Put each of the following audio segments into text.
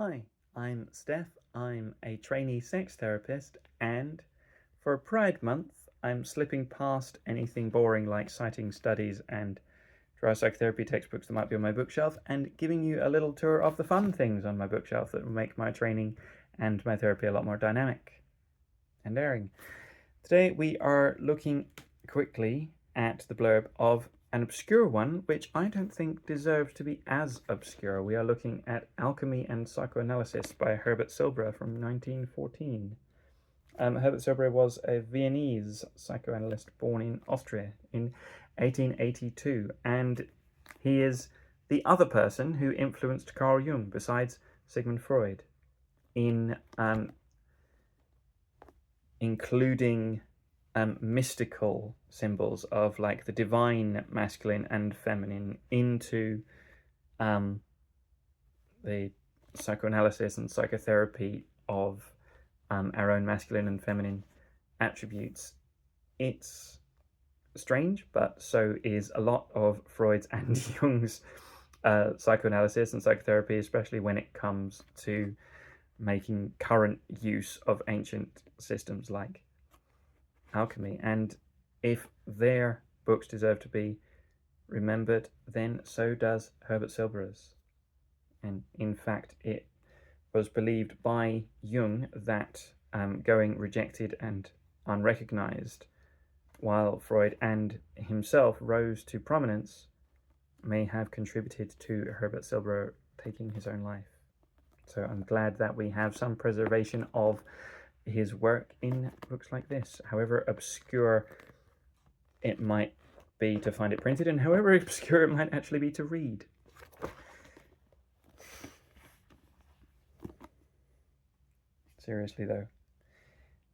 Hi, I'm Steph. I'm a trainee sex therapist, and for Pride Month, I'm slipping past anything boring like citing studies and dry psychotherapy textbooks that might be on my bookshelf and giving you a little tour of the fun things on my bookshelf that will make my training and my therapy a lot more dynamic and daring. Today, we are looking quickly at the blurb of an obscure one, which I don't think deserves to be as obscure. We are looking at Alchemy and Psychoanalysis by Herbert Silbra from 1914. Herbert Silbra was a Viennese psychoanalyst born in Austria in 1882, and he is the other person who influenced Carl Jung, besides Sigmund Freud, in including mystical symbols of like the divine masculine and feminine into the psychoanalysis and psychotherapy of our own masculine and feminine attributes. It's strange, but so is a lot of Freud's and Jung's psychoanalysis and psychotherapy, especially when it comes to making current use of ancient systems like alchemy. And if their books deserve to be remembered, then so does Herbert Silbra's. And in fact, it was believed by Jung that going rejected and unrecognized, while Freud and himself rose to prominence, may have contributed to Herbert Silbra taking his own life. So I'm glad that we have some preservation of his work in books like this, however obscure it might be to find it printed and however obscure it might actually be to read. Seriously though,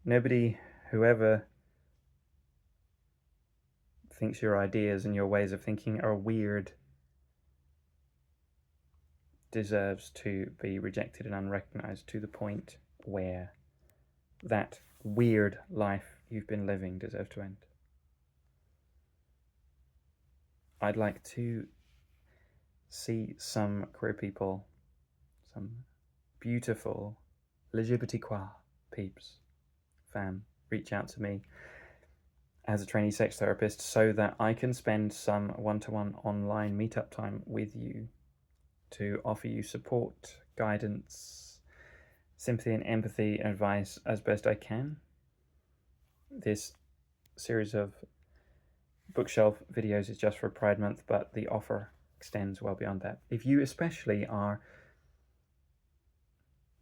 nobody who ever thinks your ideas and your ways of thinking are weird deserves to be rejected and unrecognized to the point where that weird life you've been living deserves to end. I'd like to see some queer people, some beautiful LGBTQI peeps, fam, reach out to me as a trainee sex therapist so that I can spend some one-to-one online meetup time with you to offer you support, guidance, sympathy and empathy and advice as best I can. This series of bookshelf videos is just for Pride Month, but the offer extends well beyond that. If you especially are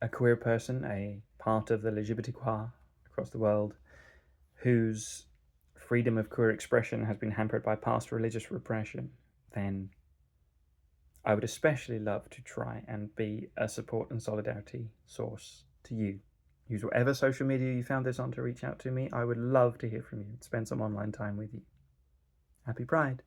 a queer person, a part of the LGBTQI across the world, whose freedom of queer expression has been hampered by past religious repression, then I would especially love to try and be a support and solidarity source to you. Use whatever social media you found this on to reach out to me. I would love to hear from you and spend some online time with you. Happy Pride!